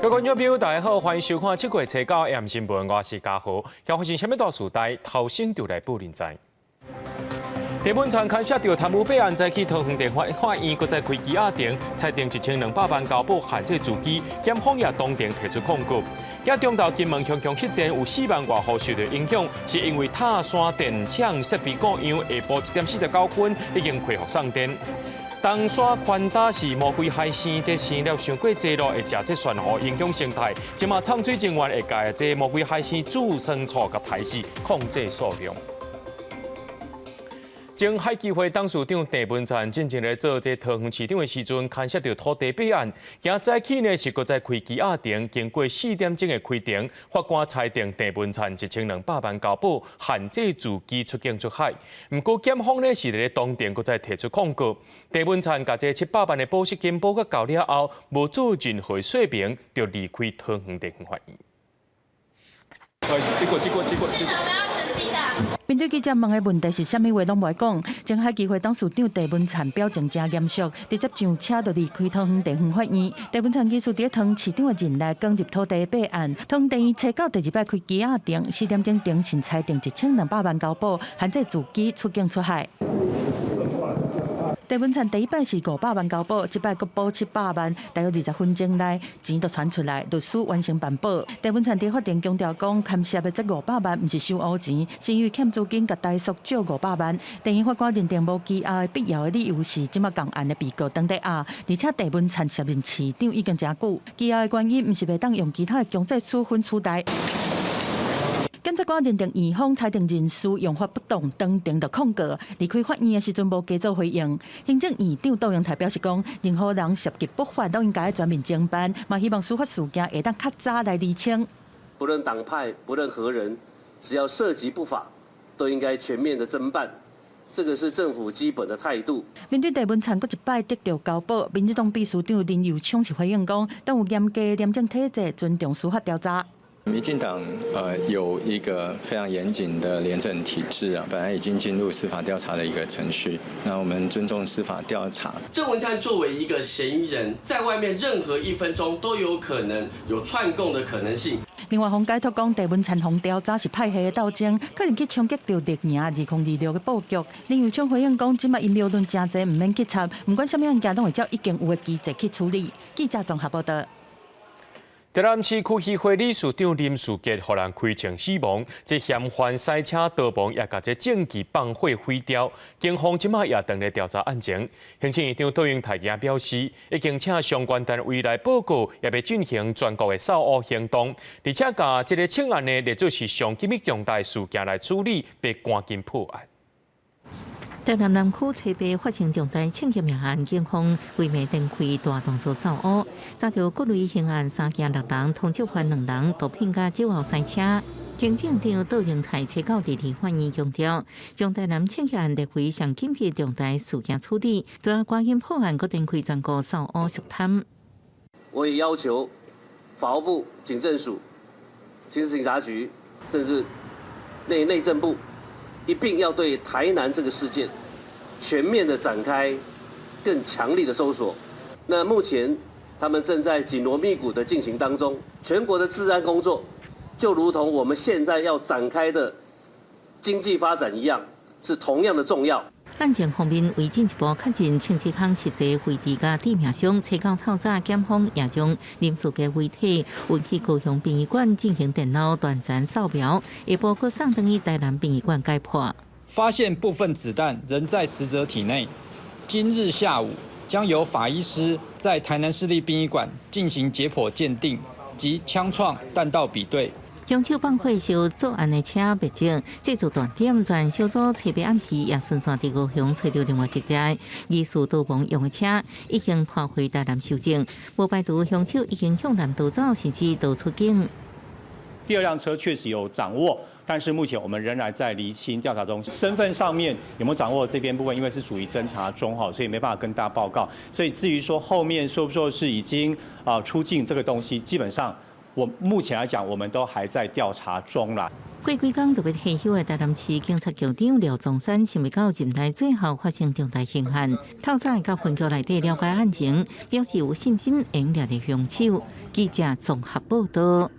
各位观众朋友，大家好，欢迎收看7月7号 AM 新闻，我是嘉豪。要发生什么大事代，头先就来报您知。地本厂牵涉到贪污弊案，再去桃园地法院，搁再开羁押庭，裁定1200万交保限制自己，检方也当庭提出控告。也中到金门香香失电有4万外户受到影响，是因为塔山电厂设备故障，下晡1:49分已经恢复送电。东山宽大是魔鬼海鲜，这生了伤过济咯，会食这船河影响生态。即马厂水人员会甲这魔鬼海鲜煮生醋甲排泄，控制数量。前海基会董事长郑文灿进前来做这桃园市长的时阵，牵涉到土地弊案，今早起呢是搁再开羁押庭，经过4点钟的开庭，法官裁定郑文灿1200万交保，限制自己出境出海。不过检方呢是咧当庭搁再提出控告，郑文灿甲这700万的保释金保甲交了后，无做任何说明，就离开桃园地方法院。面对记者问的问题是啥物话拢袂讲，前海基会董事长郑文灿表情真严肃，直接上车就离开桃园地方法院。郑文灿继续伫桃市长的任内讲入土地弊案，桃园地院初九第2摆开羁押庭，4点钟庭审裁定1200万交保，限制自己出境出海。郑文灿第1摆是500万交保，这摆阁保700万，大约20分钟内钱就传出来，律师完成办保。郑文灿伫法庭强调讲，牵涉的这500万不是收乌钱，是因为欠租金，甲大叔借500万。地院法官认定无羁押的必要的理由是，即马共案的被告当地押，而且郑文灿卸任市长已经真久，羁押的原因不是袂当用其他的强制处分取代。检察官认定院方裁定人事用法不当，当庭就控告。离开法院的时阵无加做回应。行政院长杜荣泰表示讲，任何人涉及不法都应该全面侦办，嘛希望司法事件会当较早来厘清。不论党派，不论何人，只要涉及不法，都应该全面的侦办。这个是政府基本的态度。面对郑文灿阁1摆得到交保，民进党秘书长林佑昌是回应讲，当有严格的廉政体制，尊重司法调查。民进党有一个非常严谨的廉政体制啊，本来已经进入司法调查的一个程序，那我们尊重司法调查。郑文灿作为一个嫌疑人，在外面任何1分钟都有可能有串供的可能性。另外，洪解脱讲，郑文灿洪调查是派系的斗争，可能去冲击到历年2026的布局。林佑昌回应讲，即马阴谋论真侪，唔免去插，不管什么案件，拢会照已经有的机制去处理。记者综合报道。台南市区议会理事长林树杰予人开枪死亡，这嫌犯赛车逃亡，也把这证据放火毁掉。警方即马也等来调查案情。行政院长杜永泰也表示，已经请相关单位来报告，也要进行全国的扫恶行动，而且把这个枪案呢列作是上机密重大事件来处理，要赶紧破案。台南南区初北发生重大抢劫命案，警方为暝展开大动作扫恶，查到各类刑案3件6人，通缉犯2人，毒品甲酒后赛车。行政长杜荣泰初九伫立法院强调，将台南抢劫案列为上紧急重大事件处理，都要赶紧破案，搁展开全国扫恶肃探。我也要求法务部、警政署、刑事警察局，甚至内政部。一并要对台南这个事件全面的展开更强力的搜索。那目前他们正在紧锣密鼓的进行当中，全国的治安工作就如同我们现在要展开的经济发展一样，是同样的重要。案情方面，为进一步确认清洁康实际位置甲地名上，初九透早检方也将林树杰遗体运去高雄殡仪馆进行电脑断层扫描，下晡搁送登去台南殡仪馆解剖。发现部分子弹仍在死者体内。今日下午将由法医师在台南市立殡仪馆进行解剖鉴定及枪创弹道比对。凶手放火时作案的车别证，这组断点全小组初白暗时也顺线伫高雄找到另外一台疑似逃亡用的车，已经拖回台南收证。无排除凶手已经向南逃走，甚至逃出境。第2辆车确实有掌握，但是目前我们仍然在厘清调查中，身份上面有没有掌握这边部分，因为是属于侦查中哈，所以没办法跟大家报告。所以至于说后面说不说是已经出境这个东西，基本上我目前来讲，我们都还在调查中啦。过几天特别退休的台南市警察局长廖宗山，想要到任内最后发生重大刑案，透早到分局内底了解案情，表示有信心会抓到凶手。记者综合报道。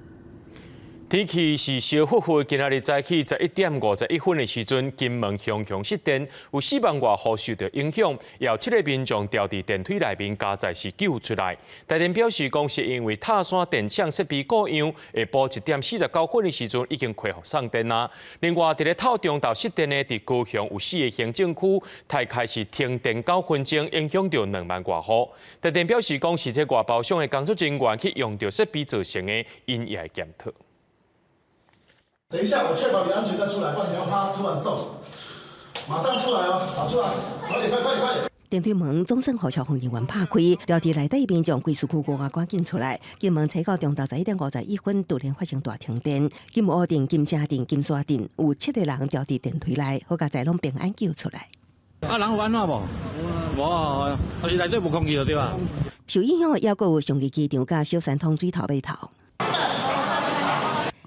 天气是小煦煦，今仔日早起11:51的时阵，金门熊熊失电，有4万外户受到影响，也有7个民众掉伫电梯内面，加载是救出来。台电表示，讲是因为塔山电厂设备故障，下晡1:49的时阵已经恢复送电啦。另外，伫咧透中岛失电的，伫高雄有4个行政区，才开始停电9分钟，影响到2万外户。台电表示，讲是这外包商的工作人员去用到设备造成的，因也会检讨。等一下，我确保你安全再出来，不然你要怕突然送。马上出来哦，跑出来，快点，快点！电梯门总算互消防人员拍开，了伫内底民众归属区赶紧出来。金门车到中昼11:51，突然发生大停电。金湖镇、金城镇、金沙镇有7个人掉伫电梯内，好佳在拢平安救出来。人有安怎无？无，就是内底无空气就对啊。受影响也阁有上义机场甲小三通水头码头。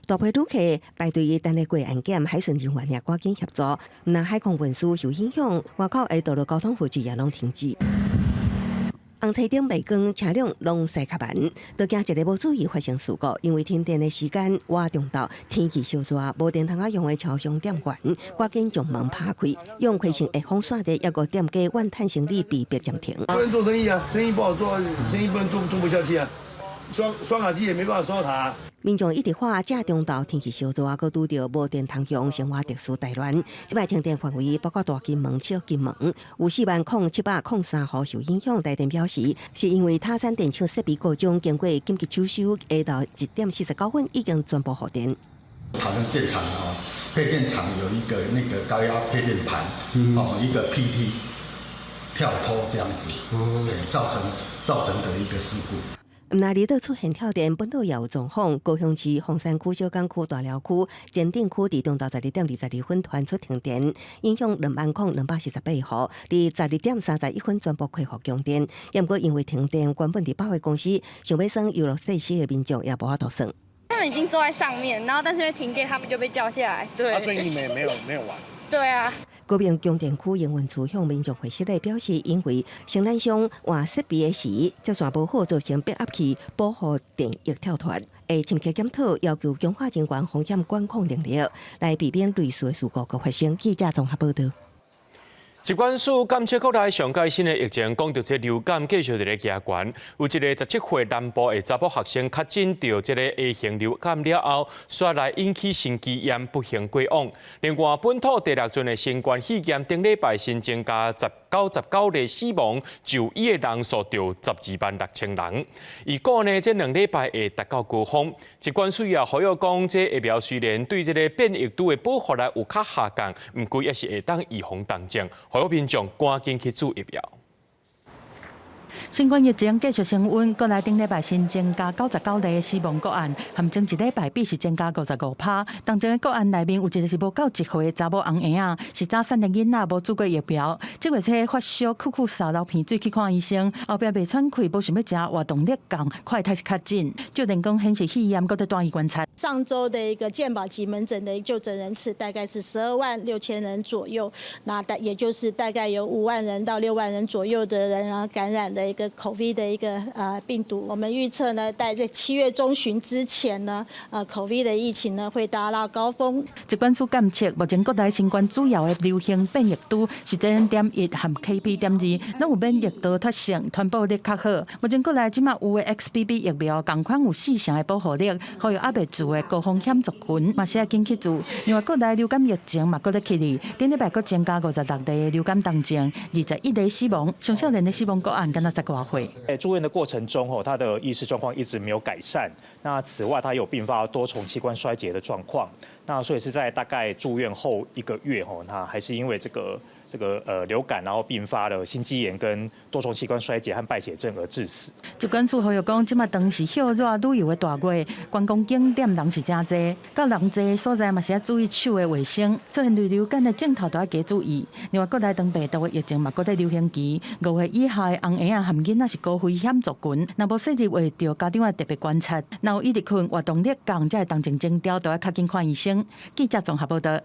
大批旅客排队等咧过安检，海巡人员也赶紧协助。那海空运输受影响，外口的道路交通附近也拢停止。红彩灯袂光，车辆拢驶较慢，都惊一个无注意发生事故。因为停电的时间活中到，天气烧热，无电通用的超商店员赶紧将门拍开，用开成下风线的一个店家万叹行李被迫暂停。不能做生意啊，生意不好做，生意不能做不下去啊。刷卡机也没办法刷卡。民众一直喊正中昼天气烧热，佮拄到无电通用生活特殊待乱。即摆停电范围包括大金门、小金门，有40703户受影响。台电表示，是因为塔山电厂设备故障，经过紧急抢修，下到1:49已经全部复电。塔山电厂配电厂有一个那个高压配电盘，一个 PT 跳脱这样子，造成的一个事故。那里头出现跳电，本岛也有状况。高雄市凤山区、小港区、大寮区、前镇区伫中昼12:22传出停电，影响20248户。伫12:31全部恢复供电。不过因为停电，原本伫百货公司想要耍游乐设施的民众也无法度耍。他们已经坐在上面，然后但是因为停电，他们就被叫下来。对，所以你们也没有玩。对啊。高雄供电区营运处向民众回息咧表示，因为生产商换设备的时接线无好，造成变压器保护电液跳脱，会深刻检讨，要求强化人员风险管控能力，来避免类似的事故发生。记者综合报道。疾管署监测国内上届新的疫情，讲到这流感继续伫咧加悬，有一个17岁南部的查甫学生确诊到这个 A 型流感了后，刷来引起心肌炎不幸过往。另外，本土第6阵的新冠肺炎顶礼拜新增加19例死亡，就医的人数就126000人。而果呢，这2礼拜会达到高峰。疾管署也呼吁讲，这疫苗虽然对这个变异株的保护力有较下降，不过也是会当预防重症。呼吁民众赶紧去注疫苗。新冠疫情继续升温，国内顶礼拜新增加99例死亡个案，含前1礼拜比是增加55%。当中的个案内面有一个是无到1岁的查某红婴仔，是早产的囡仔，无做过疫苗。这月初发烧、咳嗽、流鼻水去看医生，后壁袂喘气，无想要食活动力降，快开始确诊。就人工显示肺炎，搁在大医观察。上周的一个健保及门诊的就诊人次大概是126000人左右，那也就是大概有5万人到6万人左右的人感染的一个 COVID 的一个病毒。我们预测呢，在7月中旬之前呢，COVID 的疫情呢会达到高峰。疾管署监测，目前国内新冠主要的流行变异株是 JN.1 和 KP.2，拢有免疫逃脱性，传播力较好。目前国内即马有的 XBB 疫苗，同款有4成的保护力，还有还未做的高风险族群，嘛是要紧去做。另外，国内流感疫情嘛，搁咧起哩，顶礼拜搁增加56例流感重症，21例死亡，上少年的死亡个案敢若10多岁。住院的过程中，他的意识状况一直没有改善。那此外，他有并发多重器官衰竭的状况。那所以是在大概住院后1个月，那还是因为这个这个流感，然后并发了心肌炎跟多重器官衰竭和败血症而致死。疾管署呼吁讲，即马当是休热旅游的大月，观光景点人是真多，到人多的所在嘛是要注意手的卫生，出现流感的镜头都要加注意。另外，国内当病毒的疫情嘛，搁在流行期，5岁以下的红婴仔含囡仔是高危险族群，若无细致话，着家长要特别观察。若有异地困、活动力降，才会当前征兆，都要较紧看医生。记者综合报道。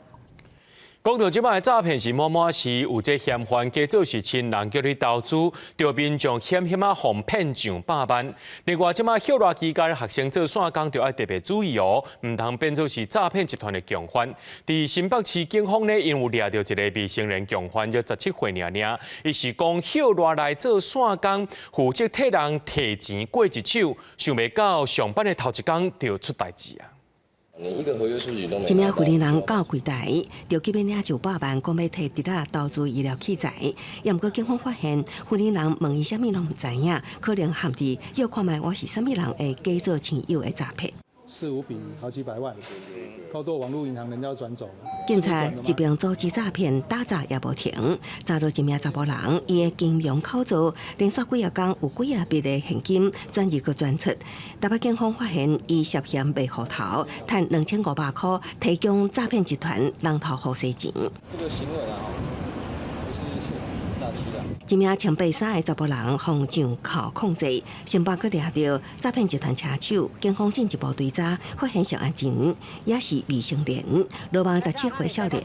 讲到即摆诈骗是满满是有这嫌犯假做是亲人叫你投资，对民众险啊哄骗上百万。另外，即摆休热期间学生做线工就要特别注意哦，唔通变做是诈骗集团的共犯。伫新北市警方呢，因有抓到一个未成年共犯，就17岁尔，伊是讲休热来做线工，负责替人提钱过一手，想袂到上班的头一天就出代志啊！一名富人人到柜台，就急要领900万，讲要摕伫啦投资医疗器材。也毋过警方发现，富人人问伊啥物拢毋知影，可能含伫要看卖我是啥物人会假做亲友的诈骗。4、5笔好几百万，超多网络银行人家转走了。警察一边组织诈骗，打诈也无停，抓到一名查甫人，伊的金融口座连续几啊天有几啊笔的现金转入个转出。台北警方发现伊涉嫌卖户头，赚2500块，提供诈骗集团人头户洗钱。这个行为啊，不是诈欺啊。一名穿白衫的查甫人向上靠控制，新北阁抓到诈骗集团车手，警方进一步追查，发现涉案人也是未成年，罗网17岁少年，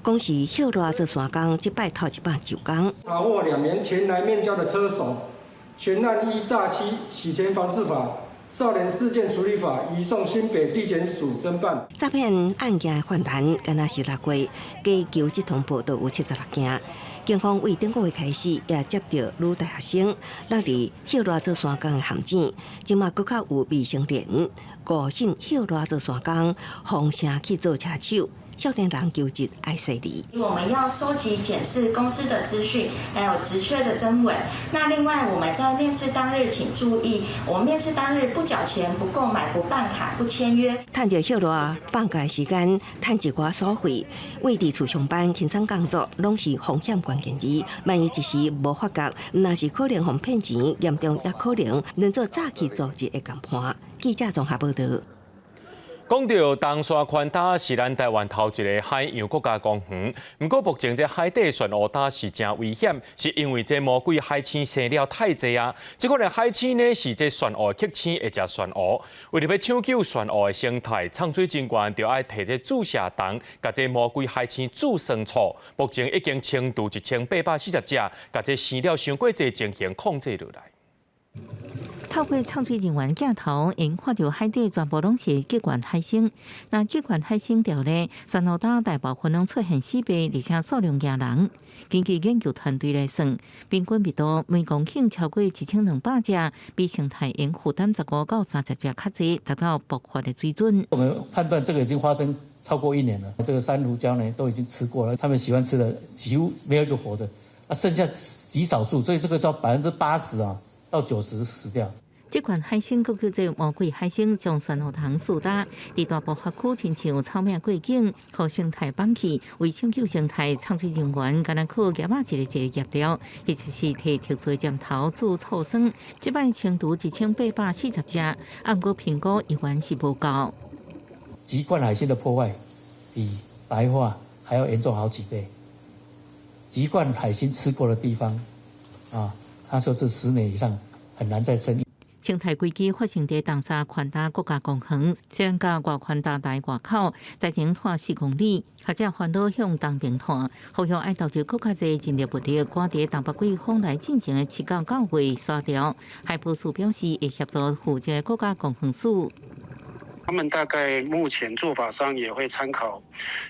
讲是休热做线工，即摆头一摆就工。查获2名前来面交的车手，全案依诈欺、洗钱防治法、少年事件处理法移送新北地检署侦办。诈骗案件的犯人，敢若是6月，加求这通报道有76件。警方为顶个月开始，也接到女大学生落入休热做线工的陷阱，今嘛搁较有未成年误信休热做线工，放声去做车手。少年人求职爱势利。我们要收集检视公司的资讯，还有职缺的征文。那另外我们在面试当日，请注意，我们面试当日不缴钱、不购买、不办卡、不签约。趁着休热放假时间，趁一寡所费，为伫厝上班、轻松工作，拢是风险关键字。万一一时无发觉，那是可能互骗钱，严重也可能沦做诈欺组织的共犯。记者综合报道。讲到东沙群岛是咱台湾头一个海洋国家公园，不过目前这海底漩涡岛是真危险，是因为这魔鬼海青生了太济啊！这可能海青呢是这漩涡吸青会食漩涡，为了要抢救漩涡的生态，创水警官就要摕这注射筒，甲这魔鬼海青注生处。目前已经清除1840只，甲这生了伤过济情形控制落来。透过唱水人员镜头，因看到海底全部拢是激管海星。那激管海星条呢，漩涡岛大部分拢出现死白，而且数量惊人。根据研究团队来算，平均密度每公顷超过1200只，比生态应负担15到30只较济，达到爆发的水准。我们判断这个已经发生超过1年了，这个珊瑚礁呢都已经吃过了，他们喜欢吃的几乎没有一个活的，剩下极少数，所以这个叫80%啊到90%死掉。这款海星佫叫做魔鬼海星，将漩涡塘树搭，伫大部发区亲像草命过境，互生态放弃。为抢救生态，唱水人员敢若靠叶仔一个叶掉，或者是摕特殊的针头注醋酸。即摆清除1840只，按过评估依然是无够。极冠海星的破坏比白化还要严重好几倍。极冠海星吃过的地方，它说是10年以上很难再生。生态危机发生在东沙群岛国家公园，相较外群岛台外口，在前拖4公里。学者烦恼向东边拖，呼吁爱投入更较侪人力物力，赶伫东北季风来进行的7到9月刷掉。海保署表示会协助负责国家公园署。他们大概目前做法上也会参考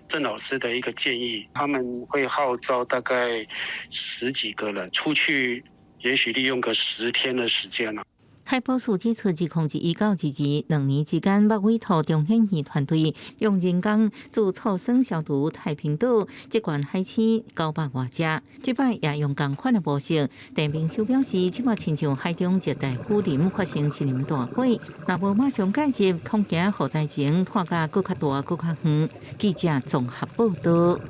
郑老师的一个建议，他们会号召大概10几个人出去，也许利用个10天的时间了。海保署指出，2011到22年之间，捌委托中兴县团队用人工注醋酸消毒太平岛这款海星900多只，即摆也用同款的模式。陈明修表示，即摆亲像海中热带雨林发生森林大火，若无马上介入，恐惊火灾前拖甲更较大、更较远。记者综合报道。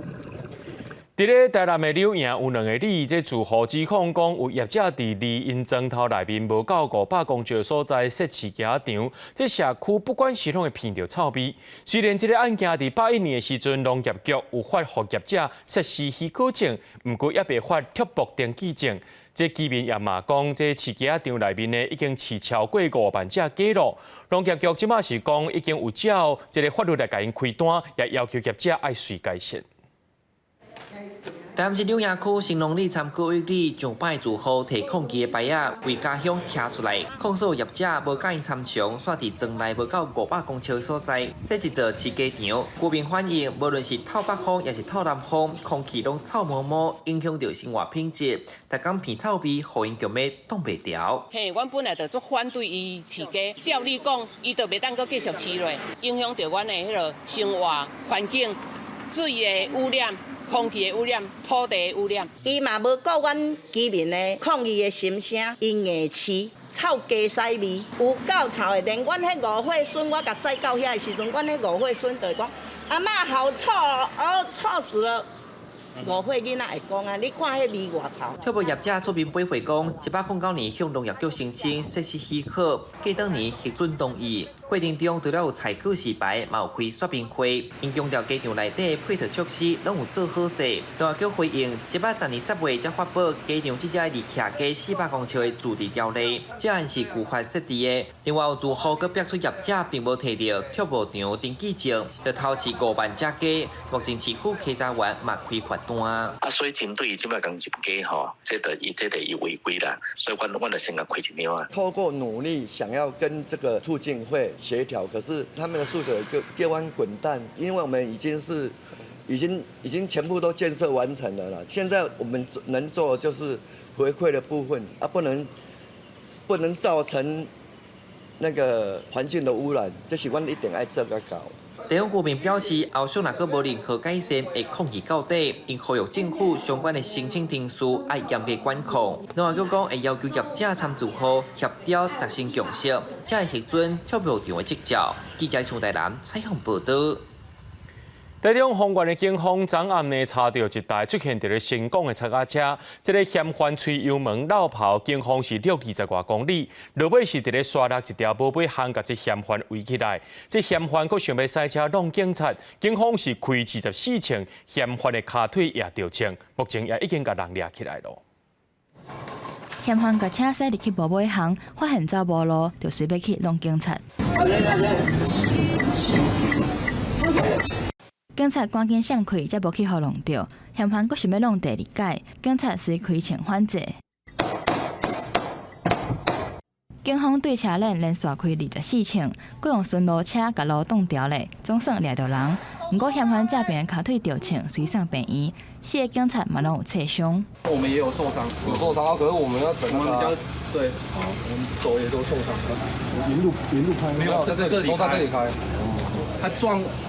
伫咧台南的柳营有2个里，这住户指控讲有业者伫离因庄头内面无到500公尺的所在设市行场，这社区不管是拢会闻到臭味。虽然这个案件伫81年的时阵，农业局有发予业者设施许可证，不过也未发拓扑登记证。这居民也嘛讲，这市行场内面呢已经饲超过5万只鸡肉。农业局即马是讲已经有照这个法律来甲因开单，也要求业者爱随改善。台南市柳营区新农里参区域里上摆住户提控机的牌仔为家乡贴出来，控诉业者无甲因参详，煞伫庄内无到500公尺的所在设一座饲鸡场。居民反映，无论是透北风也是透南风，空气拢臭毛毛，影响到生活品质。逐工闻臭味，互因强要挡袂牢。嘿，阮本来就足反对伊饲鸡，照理讲，伊就袂当阁继续饲落，影响到阮的迄个生活环境、水的污染。空气的污染、土地的污染，伊嘛无顾阮居民的抗议的心声，因硬饲臭鸡屎味，有够臭的。连阮迄5岁孙，我甲载到遐的时阵，阮迄5岁孙就讲：阿嬷好臭哦，臭死了。5岁囡仔会讲啊，你看迄味偌臭。特别业者出面驳回讲，109年向农业局申请设施许可，过当年核准同意。过程中除了有采购示牌，嘛有开说明会，因强调鸡场内底配套措施拢有做好势。农业局回应，110年10月才发布鸡场即只离徛鸡400公尺的驻地条例，这案是旧法设置的。另外有住户佮逼出业者并无摕到畜牧场登记证，就偷饲5万只鸡。目前市区稽查员嘛开罚单。所以针对伊即摆讲入鸡吼，这个伊违规啦，所以我就先甲开一张啊。透过努力想要跟这个促进会协调，可是他们的诉求就跌弯滚蛋，因为我们已经全部都建设完成了啦。现在我们能做的就是回馈的部分啊，不能造成那个环境的污染，这是我一定爱做个搞。地方居民表示，后续若阁无任何改善，会抗议到底，因呼吁政府相关的申请定数爱严格管控。农业局讲会要求业者参住户协调达成共识，才会核准畜牧场的执照。记者从台南采访报道。台中丰原的警方昨暗呢查到一台出现伫咧新港的擦卡车，这个嫌犯吹油门绕跑，警方是620多公里，落尾是伫咧刷落一条无尾巷，甲这嫌犯围起来。这嫌犯佫想要赛车弄警察，警方是开24枪，嫌犯的骹腿也着枪，目前也已经甲人抓起来了。嫌犯甲车驶入去无尾巷，发现走无路，就随要去弄警察。警察赶紧闪开，才无去互弄着。嫌犯佫想要弄第2届，警察随开枪反制。警方对车链连续开24枪，佫用巡逻车甲路挡掉咧，总算掠到人。不过嫌犯这边的骹腿着枪，随上病院，4个警察嘛拢有切伤。我们也有受伤，有受伤啊，可是我们要等那个。对，我们手也都受伤。沿路开，没有在这里，都在这里开。他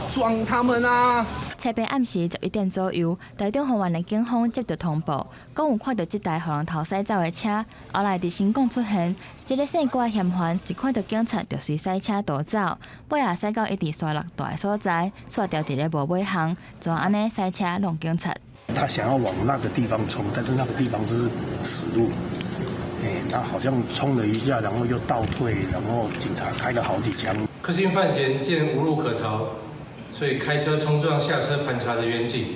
撞他们啊！车边暗时11点左右，台中丰原的警方接到通报，讲有看到这台互人偷驶走的车，后来伫新港出现。这个姓郭的嫌犯一看到警察就随驶车逃走，尾也驶到一直刷落大的所在，刷掉伫咧无尾巷，就安尼驶车弄警察。他想要往那个地方冲，但是那个地方是死路。他好像冲了一下，然后又倒退，然后警察开了好几枪。柯姓犯嫌见无路可逃，所以开车冲撞下车盘查的员警，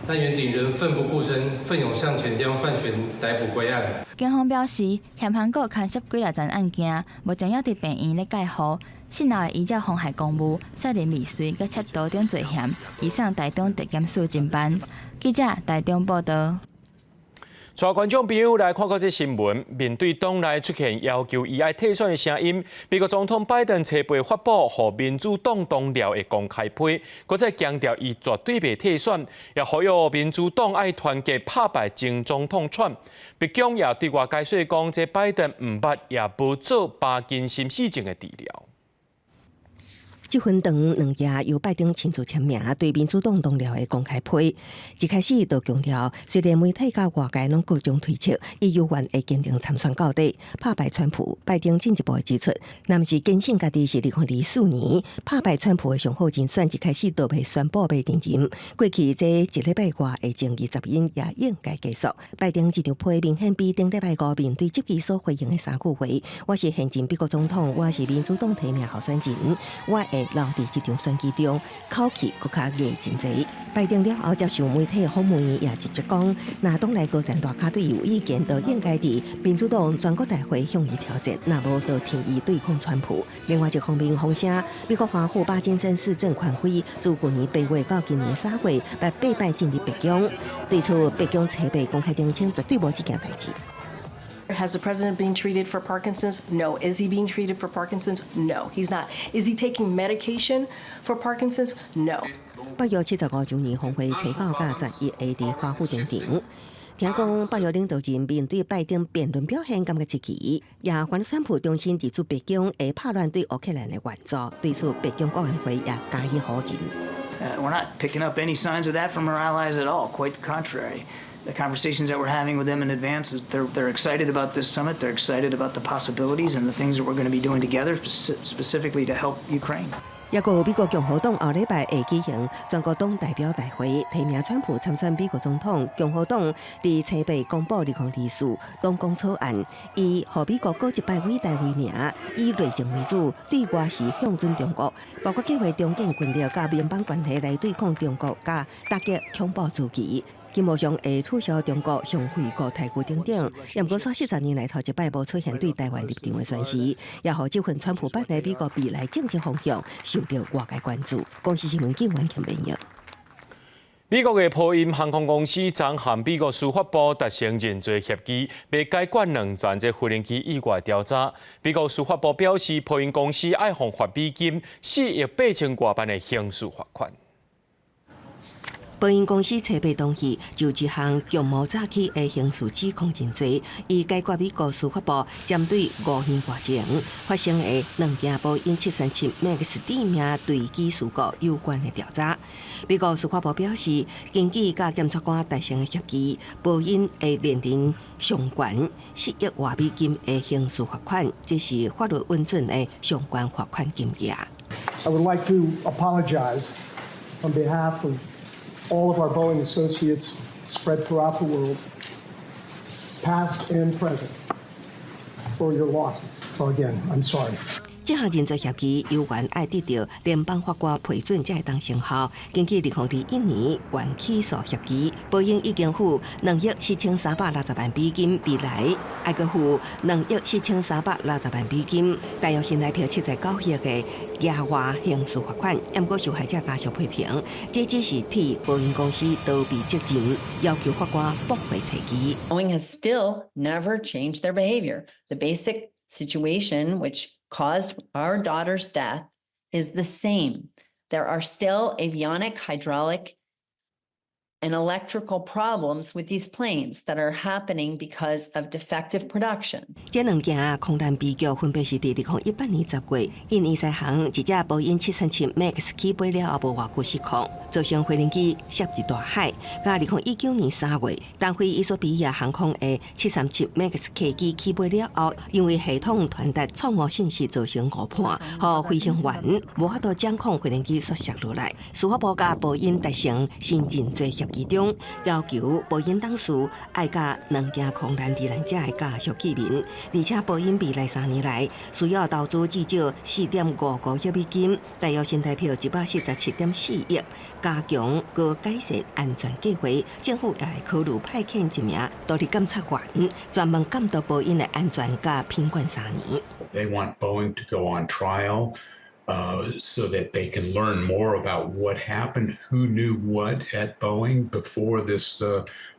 但员警仍奋不顾身，奋勇向前将犯嫌逮捕归案。警方表示，嫌犯佫牵涉几件案件，目前要伫病院咧戒护。信后的依照妨害公务、杀人未遂、佮窃盗等罪嫌，移送台中地检署侦办。记者台中报道。带观众朋友来看到这新闻，面对党内出现要求伊爱退选的声音，美国总统拜登车背发布和民主党同僚的公开批，搁再强调伊绝对袂退选，也呼吁民主党爱团结打败前总统川。白宫也对外解说讲，这拜登唔捌也无做巴金森氏症的治疗。这份长2页由拜登亲自签名，对民主党同僚的公开批。一开始就强調，雖然媒體甲外界攏各種推測，伊有願會堅定參選到底，打敗川普。拜登進一步指出，若毋是堅信家己是2024年打敗川普的上好人選，一開始就未宣布被連任。過去這一禮拜外的爭議雜音也應該結束。拜登這場批明顯比頂禮拜五面對質疑所回應的3句話：我是現任美國總統，我是民主黨提名候選人，我會留佇這場選舉中，口氣更加硬真濟。拜登了後接受媒體的訪問，也直接講，若黨內各陣大卡對有意見，就應該佇民主黨全國大會向伊挑戰，若無就挺伊對抗川普。另外一方面，風聲美國華府巴金森市政權會自去年8月到今年3月，把8擺進入白宮，對此白宮側背公開澄清，絕對無這件代誌。Has the president been treated for Parkinson's? No. Is he being treated for Parkinson's? No, he's not. Is he taking medication for Parkinson's? No. 8月75周年峰會初9甲11會佇華府登場。聽講8月領導人面對拜登辯論表現感覺質疑，也反川普中心提出北京會拍亂對烏克蘭的援助，對此北京國安會也加以否認。We're not picking up any signs of that from our allies at all. Quite the contrary. The conversations that we're having with them in advance, they're excited about this summit. They're excited about the possibilities and the things that we're going to be doing together, specifically to help Ukraine. 也有美國共和黨後禮拜會舉行全國黨代表大會，提名川普參選美國總統。共和黨佇初八公布2024黨綱草案，以予美國各一百位大會名，以內政為主，對外是向準中國，包括計劃重建軍力甲聯邦關係來對抗中國，甲打擊恐怖主義。金無上會取消中國上會國台區等等，也毋過說40年來頭一擺無出現對台灣立場的宣示，也予這份川普辦的美國未來政治方向受到外界關注。公司新聞記者陳明玉。美國嘅波音航空公司將和美國司法部達成認罪協議，被解決2站嘅飛行機意外調查。美國司法部表示，波音公司愛紅罰美金4億8千多萬嘅刑事罰款。波音公司初八當日就一項強模詐欺的刑事指控認罪，以解決美國司法部針對5年多前發生的2件波音737 MAX 地面墜機事故有關的調查。美國司法部表示，根據甲檢察官達成的協議，波音會面臨上懸4億多美金的刑事罰款，這是法律允准的上懸罰款金額。I would like to apologize on behalf of all of our Boeing associates spread throughout the world, past and present, for your losses. So again, I'm sorry. 這項認罪協議有緣愛得到聯邦法官批准才會當生效。根據2021年原起訴協議，波音已經付2億4360萬美金，未來還閣付2億4360萬美金，大約新台幣79億嘅額外刑事罰款。不過受害者家屬批評，這只是替波音公司逃避責任，要求法官駁回提議。Boeing has still never changed their behavior. The basic situation which caused our daughter's death is the same. There are still avionic, hydraulic, and electrical problems with these planes that are happening because of defective production. 這2件空難悲劇分別是在2018年10月，因伊西航一隻波音737 MAX 起飛了後無偌久失控，造成飛行機涉入大海。甲2019年3月，東非伊索比亞航空的737 MAX 客機起飛了後，因為系統傳達錯誤信息造成誤判，和飛行員無法度掌控飛行機所摔落來。司法部甲波音達成新認罪協議中，要求波音董事愛甲2件空難罹難者的家屬見面，而且波音未來3年來需要投資至少4.55億美金，大約新台幣147.4億，加強和改善安全計劃。政府也會考慮派遣一名獨立檢察員，專門監督波音的安全甲品管3年。They want Boeing to go on trial. So that they can learn more about what happened, who knew what at Boeing before this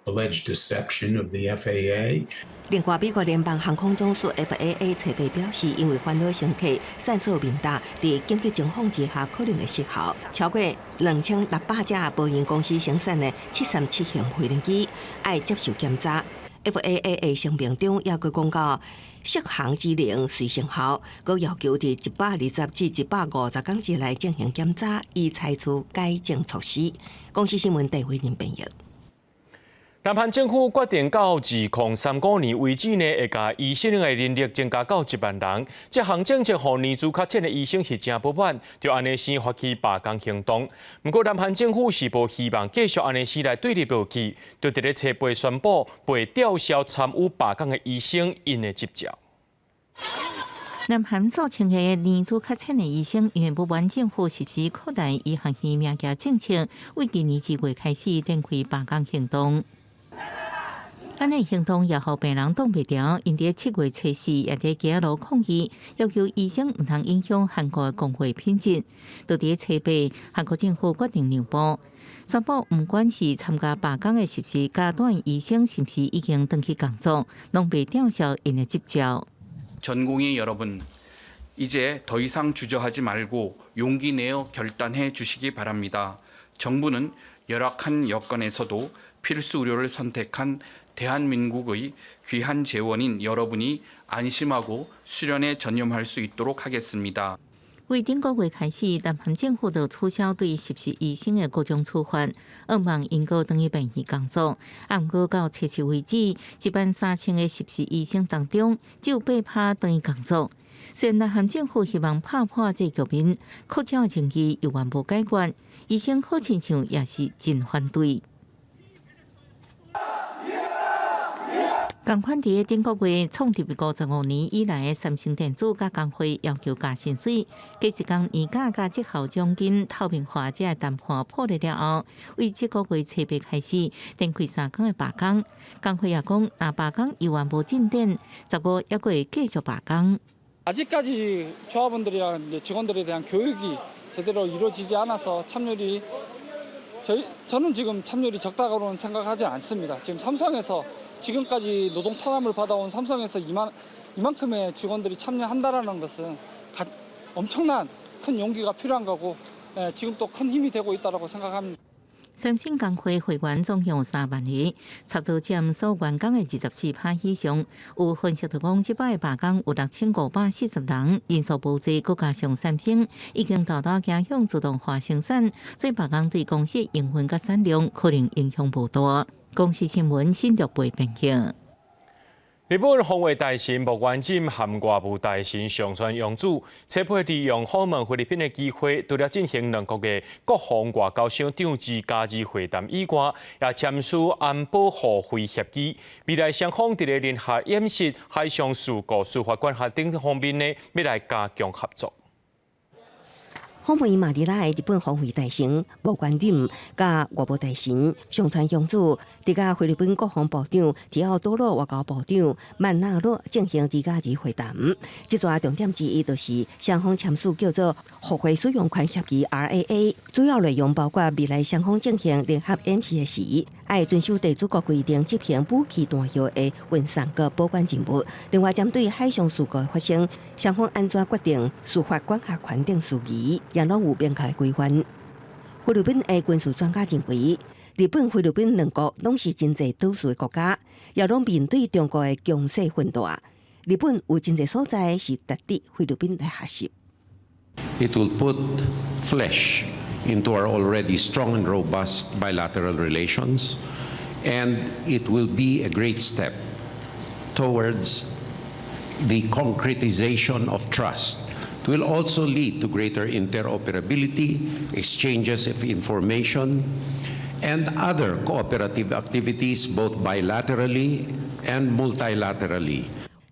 alleged deception of the FAA. 另外，美國聯邦航空總署 FAA 初八表示，因為煩惱乘客散數明達，在緊急情況之下可能會失效，超過2600架波音公司生產的737型飛行機，愛接受檢查。FAA 的聲明中也佫講到，适航指令随成效，佮要求伫120至150天之内进行检查，以采取改正措施。公司新闻地为您编译。南韩政府决定到2035年为止呢，会甲医生的人力增加到1万人。这项政策互年资较浅的医生是真不满，就安尼先发起罢工行动。不过南韩政府是无希望继续安尼先来对立落去，就伫咧初八宣布会吊销参与罢工的医生因的执照。南韩所称的年资较浅的医生，因为不满政府实施扩大医学院名额政策，为今年1月开始展开罢工行动。安尼行动也互病人挡袂牢，因伫7月初4也伫街路抗议，要求医生毋通影响韩国工会品质。到伫初8，韩国政府决定让步，宣布毋管是参加罢工的是不是家短医生，是不是已经登去工作，拢被吊销因的执照。 전공의 여러분, 이제 더 이상 주저하지 말고 용기 내어 결단해 주시기 바랍니다. 정부는 열악한 여건에서도 필수 의료를 선택한 대한민국의 귀한 재원인 여러분이 안심하고 수련에 전념할 수 있도록 하겠습니다. 为顶个月开始，南韩政府就取消对实习医生的各种处罚，希望因个等于病院工作。啊，毋过到初7为止，13000个实习医生当中，只有8%等于工作。虽然南韩政府希望打破这局面，扩招经济又完无解决，医生好亲像也是真反对。 共款伫顶个月创立55年以来的三星电子甲工会要求加薪水，加一工年假甲绩效奖金透明化这谈判破裂了后，为这个月初8开始展开3天的罢工。工会也讲，若罢工依然无进展，15也会继续罢工。 아직까지 조합원들이랑 이제 직원들에 대한 교육이 제대로 이루어지지 않아서 참여율이 저는 지금 참여율이 적다고는 생각하지 않습니다. 지금 삼성에서 지금까지 노동 탄압을 받아온 삼성에서 이만큼의 직원들이 참여한다라는 것은 엄청난 큰 용기가 필요한 거고 지금 또 큰 힘이 되고 있다라고 생각합니다. 三星工会会员总共3万人，差不多占所员工的24%以上。有分析就讲，这摆的罢工有6540人，人数无济，再加上三星已经大大走向自动化生产，所以罢工对公司营运甲产量可能影响无大。公司新闻新竹报评析。 日本防卫大臣木原稔含外务大臣上川洋子，初八利用访问菲律宾的机会，除了进行两国的国防外交省长级加日会谈以外，也签署安保互惠协议。未来双方伫咧联合演习、海上事故司法管辖等方面呢，要来加强合作。 访问马尼拉的日本防卫大臣木原稔甲外务大臣上川洋子，伫甲菲律宾国防部长提奥多罗外交部长曼纳洛进行2加2会谈。这段重点之一就是双方签署叫做互惠使用权协议 （RAA）， 主要内容包括未来双方进行联合演习时，爱遵守地主国规定执行武器弹药的运送和保管任务。另外，针对海上事故发生，双方安怎决定司法管辖权等事宜。 也拢有明确规范。菲律宾的军事专家认为，日本、菲律宾两国拢是经济岛屿的国家，也拢面对中国的强势混大。日本有真济所在是值得菲律宾来学习。It will put flesh into our already strong and robust bilateral relations, and it will be a great step towards the concretization of trust. It will also lead to greater interoperability, exchanges of information, and other cooperative activities both bilaterally and multilaterally.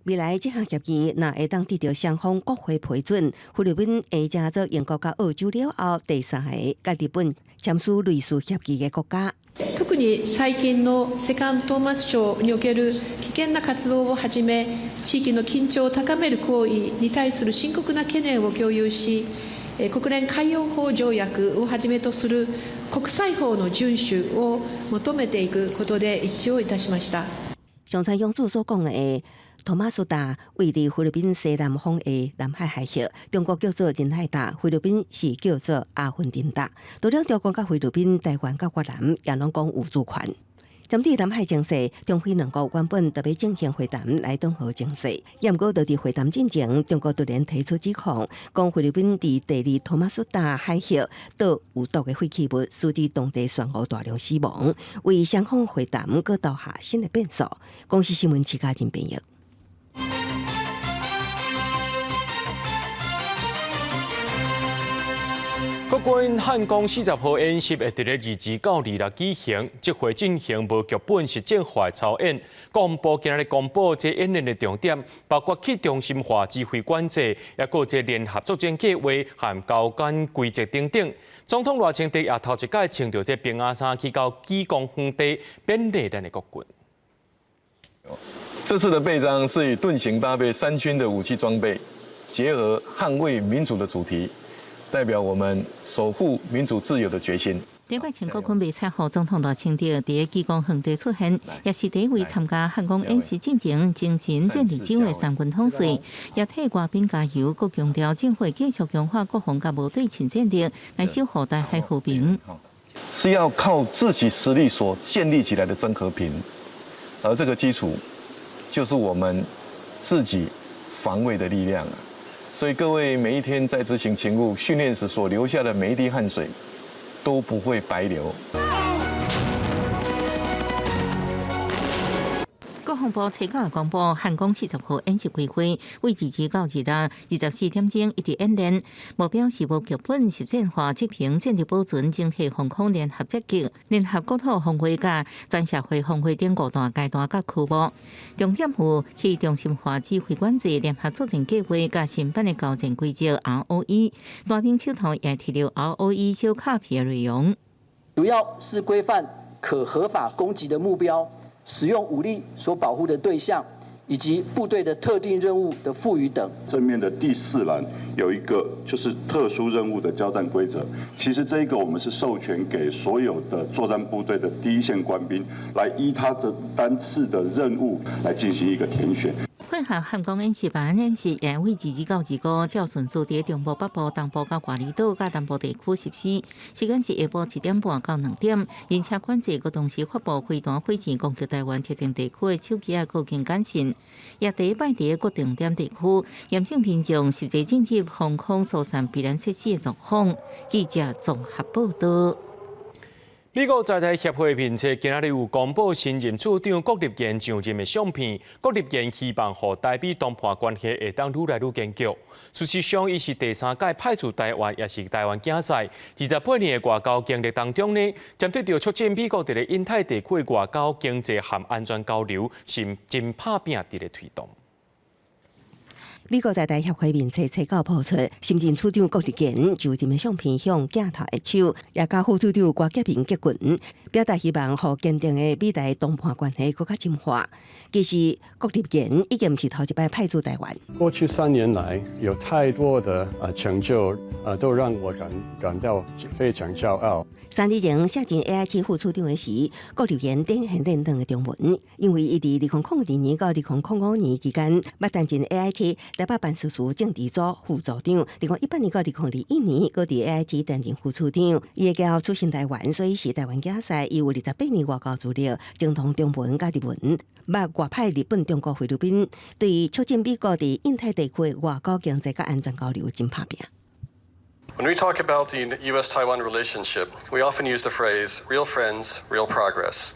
未来这项协议若会当得到双方国会批准，菲律宾会成做英国甲澳洲了后第3个甲日本签署类似协議嘅國家。 特に最近のセカンドトーマス礁における危険な活動をはじめ、地域の緊張を高める行為に対する深刻な懸念を共有し、国連海洋法条約をはじめとする国際法の遵守を求めていくことで一致をいたしました。上川洋子所講嘅。 托馬斯島位於菲律賓西南方的南海海峽，中國叫做仁海島，菲律賓是叫做阿芬丁島。除了中國甲菲律賓、台灣甲越南也攏講有主權。针对南海情势，中菲两国原本特别进行会谈来缓和情势，不过，在会谈进前，中国突然提出指控，讲菲律宾伫第二托马斯达海峡岛有毒的废弃物，使得当地船坞大量死亡，为双方会谈搁投下新的变数。公司新闻齐家真编译。国军汉光40號演習會伫咧27到26舉行，這回進行無劇本實戰化操演。國防部今日公布這演練嘅重點，包括去中心化指揮管制，也個這聯合作戰計劃和交管規則等等。總統賴清德也頭一擺穿着這平安衫去到基隆園地勉勵咱的國軍。這次的備章是以盾形搭配3軍的武器裝備，結合捍衛民主的主題。代表我們守護民主自由的決心。禮拜前，國軍27號總統賴清德喺基隆園地出現，也是第一位參加漢光演習進前精神戰力指揮三軍統帥，也替外賓加油，佮強調政府繼續強化國防甲部隊前戰力，來守護台海和平。是要靠自己實力所建立起來的真和平，而這個基礎就是我們自己防衛的力量啊。所以各位每一天在執行勤務訓練時所流下的每一滴汗水，都不會白流。國防部初稿公布，漢光40號演習規劃為27到24點鐘一直演練，目標是無劇本實戰化執行戰略保存整體防空聯合戰局、聯合國土防衛甲、全社會防衛等5大階段甲區域。重點有去中心化指揮管制、聯合作戰計劃甲新版的交戰規則 ROE。大兵手頭也提到 ROE 小卡片內容，主要是規範可合法攻擊的目標。使用武力所保護的對象，以及部隊的特定任務的賦予等。正面的第4欄有一個就是特殊任務的交戰規則，其實這一個我們是授權給所有的作戰部隊的第一線官兵，來依他這單次的任務來進行一個填選。配合漢光演習版演習，也為27到25照順序佇中部北部、東部甲外里島甲南部地區實施。時間是下晡1點半到2點。人車管制個同時發布飛彈飛箭攻擊台灣特定地區的手機個警簡訊。也第一擺佇個重點地區嚴正民眾實際進入防空疏散避難設施的狀況。記者綜合報道。美國在台協會評測今日有公布新任處長郭立堅上任的相片，郭立堅希望和台美東岸關係會當愈來愈堅固。事實上，伊是第3屆派駐台灣，也是台灣競賽。28年的外交經歷當中呢，針對着促進美國在印太地區外交、經濟和安全交流，是真拍拼佇咧推動。美國在台協會面冊稿鋪出，新任處長郭立堅就任的相片向鏡頭握手，也甲副處長郭建平結群，表達希望和堅定的美台東岸關係更加深化。其實郭立堅已經不是頭一擺派駐台灣。過去3年來，有太多的成就，都讓我感到非常驕傲。3日前卸任 AIT 副處長的時，郭立堅典型認同的中文，因為伊佇2002年到2005年期間，捌擔任 AIT 台北辦事處政治組副組長，2018年到2021年，佫佇 AIT 擔任副處長。伊嘅家出身台灣，所以是台灣競賽，伊有28年外交資歷，精通中文甲日文，捌外派日本、中國、菲律賓，對於促進美國佇印太地區外交、經濟甲安全交流真拍拼。When we talk about the U.S.-Taiwan relationship, we often use the phrase, real friends, real progress.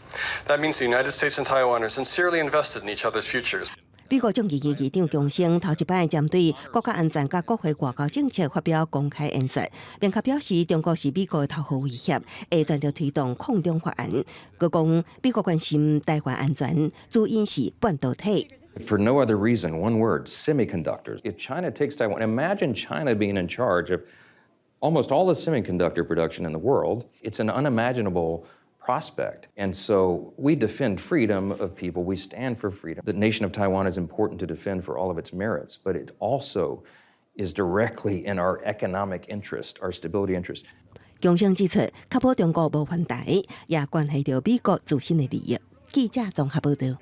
That means the United States and Taiwan are sincerely invested in each other's futures. 美國眾議院議長強生頭一擺針對國家安全甲國會外交政策發表公開演說，並且表示中國是美國的頭號威脅，會全力推動抗中法案。佢講美國關心台灣安全，主因是半導體。For no other reason, one word, semiconductors. If China takes Taiwan, imagine China being in charge of almost all the semiconductor production in the world. It's an unimaginable prospect. And so we defend freedom of people. We stand for freedom. The nation of Taiwan is important to defend for all of its merits, but it also is directly in our economic interest, our stability interest. 強生指出，確保中國無反台，也關係到美國自身的利益。記者綜合報道。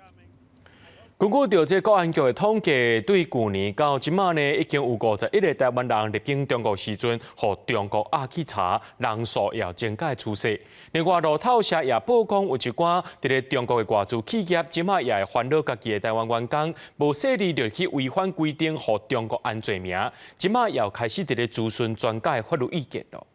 根据调查国安局的统计，对去年到今嘛呢，已经有51个台湾人入境中国时阵，互中国压去查，人数也增加的趋势。另外，路透社也曝光有一寡伫咧中国的外资企业，今嘛也会烦恼家己的台湾员工，无势力就去违反规定，互中国安罪名。今嘛也开始伫咧咨询专家的法律意见咯。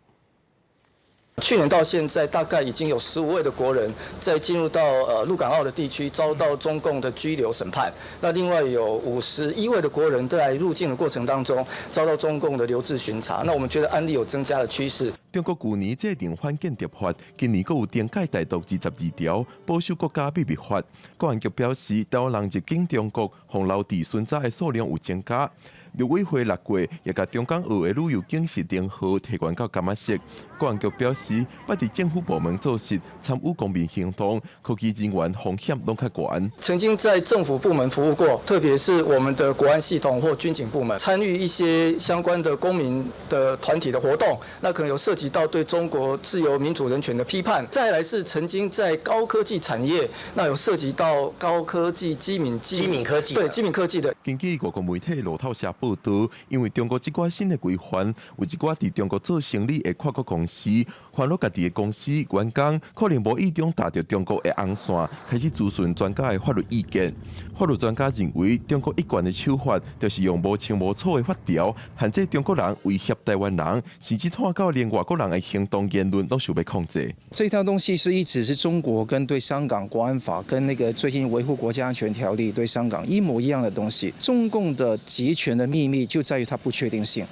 去年到现在，大概已经有15位的国人在进入到陆港澳的地区遭到中共的拘留审判。那另外有51位的国人在入境的过程当中遭到中共的留置巡查。那我们觉得案例有增加的趋势。中国去年制定反间谍法，今年佫有订改大毒22条，保守国家秘密法。国安局表示，台湾人入境中国防留地巡查的数量有增加。 陆委会6月也甲中港澳的旅游警示灯号提悬到甘仔色。国安局表示，捌伫政府部门做事参与公民行动，科技人员风险拢较悬。曾经在政府部门服务过，特别是我们的国安系统或军警部门，参与一些相关的公民的团体的活动，那可能有涉及到对中国自由民主人权的批判。再来是曾经在高科技产业，那有涉及到高科技机敏科技，对机敏科技的。根据外国媒体路透社报道，因为中国这寡新的规范，有一寡伫中国做生意的跨国公司，烦恼家己的公司员工可能无意中踏着中国的红线，开始咨询专家的法律意见。法律专家认为，中国一贯的手法就是用无清无楚的法条，限制中国人威胁台湾人，甚至拖到连外国人的行动言论都想要控制。这套东西一直是中国跟对香港国安法跟那个最近维护国家安全条例对香港一模一样的东西。中共的集权的秘密就在于它不确定性。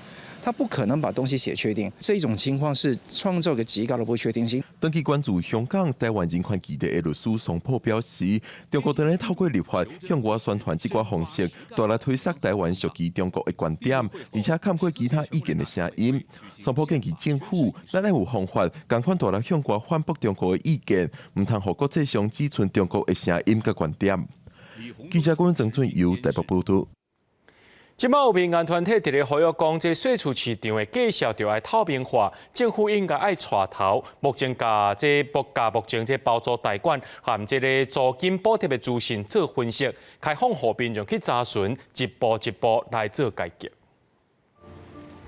他不可能把东西写确定，这种情况是创造个极高的不确定性。长期关注香港、台湾人权议题的律师宋波表示，中国正在透过立法向外宣传这寡方式，带来推塞台湾属于中国的观点，而且看过其他意见的声音。宋波建议政府咱要有方法，共款带来向外反驳中国的意见，唔通互国际上只存中国的声音甲观点。记者郭郑俊由台北报道。 即马有民间团体伫咧呼吁讲，这税厝市场的介绍就要透明化，政府应该爱带头。目前目前这包租代管含这个租金补贴的资讯做分析，开放互民众去查询，一步一步来做改革。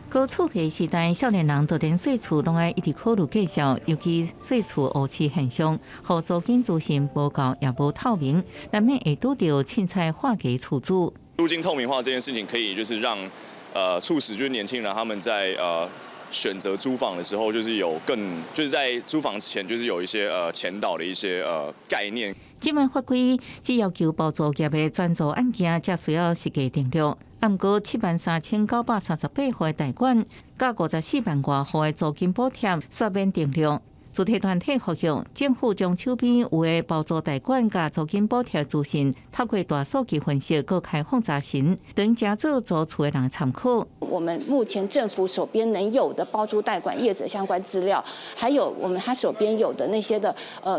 高厝的时代，少年人都连税厝拢爱一直考虑介绍，尤其税厝误市现象，互租金资讯无够也无透明，难免会拄到凊彩划价处主。 租金透明化这件事情，可以就是让促使就是年轻人他们在选择租房的时候，就是有就是在租房前就是有一些前导的一些概念。即卖法规只要求包租业的专租案件，才需要实价定量。不过73938户的贷款，甲54万外户的租金补贴，煞免定量。 主体团体呼吁政府将手边有的包租代管甲租金补贴资讯，透过大数据分析，佮开放查询，等加做租厝的人参考。我们目前政府手边能有的包租代管业者相关资料，还有他手边有的那些的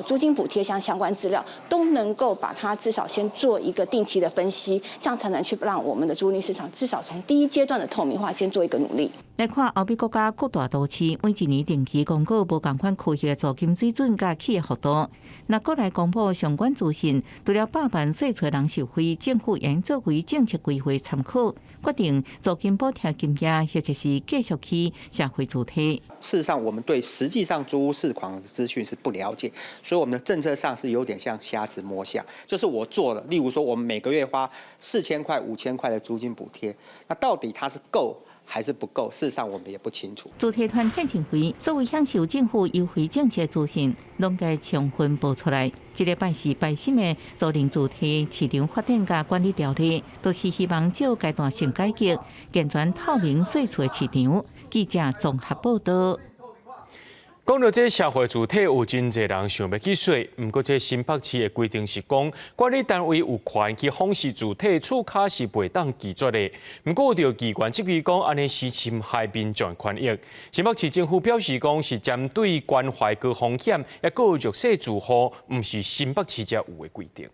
租金补贴相关资料，都能够把它至少先做一个定期的分析，这样才能去让我们的租赁市场至少从第一阶段的透明化先做一个努力。来看欧美国家各大都市，每一年定期公告无同款区域的租金水准甲起的幅度。若国内公布相关资讯，除了百万税厝人受惠，政府应作为政策规划参考，决定租金补贴金额，或者是继续去社会主体。事实上，我们对实际上租屋市况的资讯是不了解，所以我们的政策上是有点像瞎子摸象。就是我做了，例如说，我们每个月花4000块、5000块的租金补贴，那到底它是够？ 还是不够，事实上我们也不清楚。主体团体认为，所有享受政府优惠政策资讯，拢该充分报出来。这礼拜是摆新的租赁主体市场发展甲管理条例，都是希望借阶段性改革，健全透明税厝的市场。记者综合报道。 讲到这社会主体有真侪人想要去税，不过这新北市的规定是讲，管理单位有权去封示主体厝卡是袂当拒绝的。不过就机关质疑讲，安尼是侵害民众权益。新北市政府表示讲，是针对关怀高风险也个弱势住户，唔是新北市才有的规定。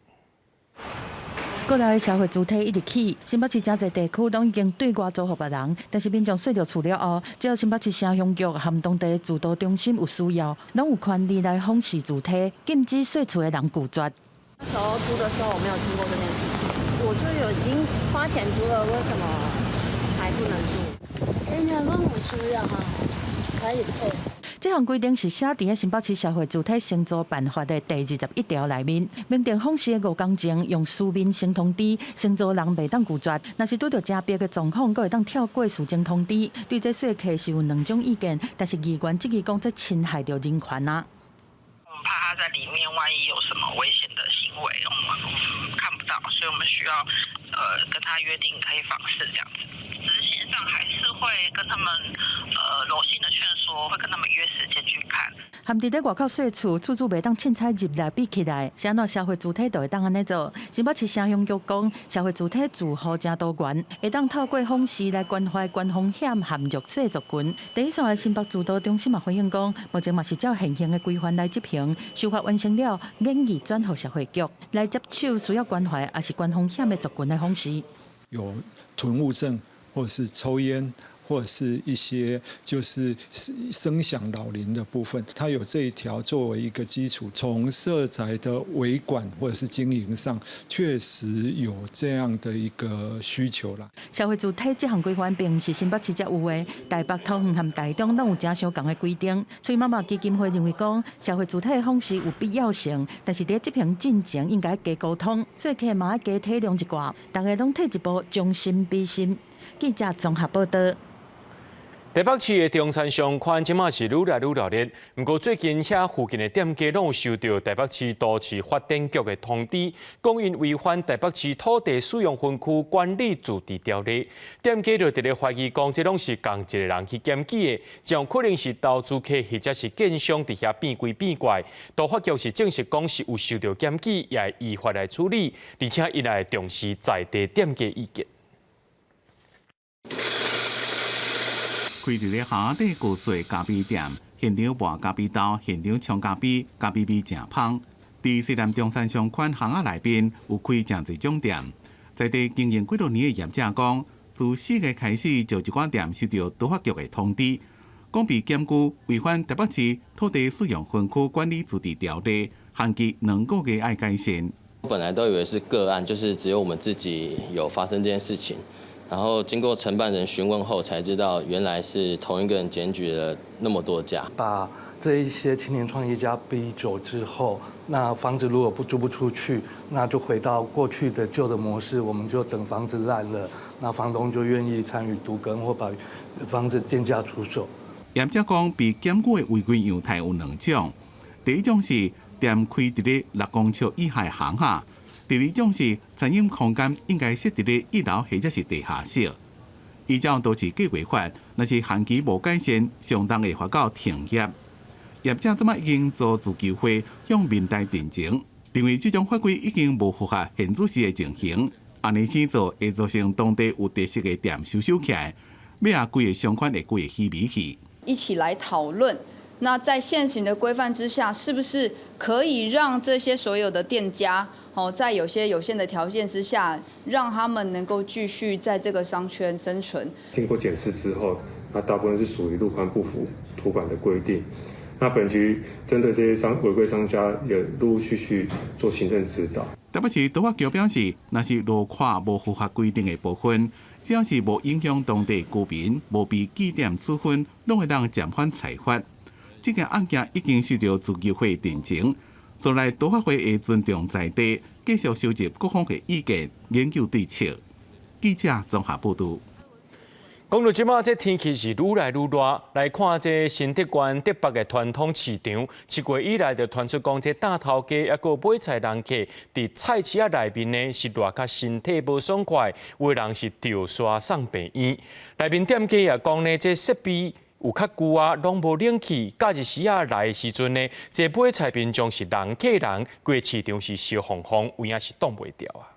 国内社会主体一直起，新北市真侪地区拢已经对外租予别人，但是民众税着厝了后，只要新北市城乡局和当地自助中心有需要，拢有权利来封示主体，禁止税厝的人拒绝。那时候租的时候，我没有听过这件事情。我就已经花钱租了，为什么还不能住？人家问我需要哈，可以退。这项规定是写伫个新北市社会主体承租办法的第21条内面，明定访视的5天前用书面先通知，承租人袂当拒绝。若是拄到加别的状况，阁会当跳过事前通知。对这说客是有2种意见，但是议员质疑讲这侵害到人权啊。我们怕他在里面万一有什么危险的行为，我们看不到，所以我们需要跟他约定可以访视这样子。执行上还是会跟他们柔性的劝说，会跟他们约时间去看。含伫咧外口说厝，厝主袂当凊彩入来闭起来，啥喏社会主体就会当安尼做。新北市城乡局讲，社会主体住户真多元，会当透过访视来关怀高风险和弱势族群。第一线的新北主导中心嘛回应讲，目前嘛是照现行的规范来执行，修法完成了，建议转予社会局来接手需要关怀也是高风险的族群的访视。有囤物症或者是抽烟，或者是一些就是声响扰邻的部分，它有这一条作为一个基础，从社宅的维管或者是经营上，确实有这样的一个需求啦。社会主体这项规范并不是新北市才有的，台北、桃园和台中都有正相同的规定。所以妈妈基金会认为讲，社会主体的访视有必要性，但是在执行进程应该加沟通，所以客嘛要加体谅一寡，大家拢退一步，将心比心。记者综合报道。台北市的中山商圈即马是愈来愈热烈，不过最近遐附近的店家拢有收到台北市都市发展局的通知，讲因违反台北市土地使用分区管理自治条例。店家就直咧怀疑讲，这拢是共一个人去检举的，将可能是投资客或者是建商伫遐变鬼变怪。都发局是证实讲是有受到检举，也会依法来处理，而且伊来重视在地店家意见。开伫咧下底高水咖啡店，现场卖咖啡豆，现场冲咖啡，咖啡味正香。伫西南中山商圈巷仔内面有开真侪种店，在地经营几多年的业者讲，自4月开始就一寡店收到都发局的通知，讲被检举违反台北市土地使用分区管理自治条例，限期2个月爱改善。本来都以为是个案，就是只有我们自己有发生这件事情。然后经过承办人询问后，才知道原来是同一个人检举了那么多家。把这一些青年创业家逼走之后，那房子如果租不出去，那就回到过去的旧的模式，我们就等房子烂了，那房东就愿意参与都更或把房子定价出售。业者讲，被检举的违规样态有2种，第一种是店开伫咧6公尺以下的巷仔。第2种是餐饮空间应该设伫咧1楼或者是地下室，依照都市计划法，若是限期无改善，相当会罚到停业。业者即马已经做自救会向民代陈情，认为这种法规已经无符合现主时的情形，安尼先做会造成当地有特色的店收起来，尾啊规个商圈会规个稀微去。一起来讨论。那在现行的规范之下，是不是可以让这些所有的店家，在有些有限的条件之下，让他们能够继续在这个商圈生存？经过检视之后，那大部分是属于路宽不符土管的规定。那本局针对这些违规商家，也陆陆续续做行政指导。台北市都发局表示，若是路宽无符合规定的部分，只要是无影响当地居民，无被记点处分，拢会让暂缓裁罚。这件案件已经受到自救会陈情，将来都发会会尊重在地，继续收集各方的意见，研究对策。记者综合报道。讲到即马，这天气是愈来愈热。来看这新竹县竹北的传统市场，7月以来就传出讲，这大头家也个买菜人客伫菜市仔内面呢，是热甲身体无爽快，有人是吊刷送病院。内面店家也讲呢，这设备有较旧啊，拢无冷气。假日时啊来的时阵呢，这买菜民众是人客人，规个市场是烧烘烘，有影是挡袂掉啊。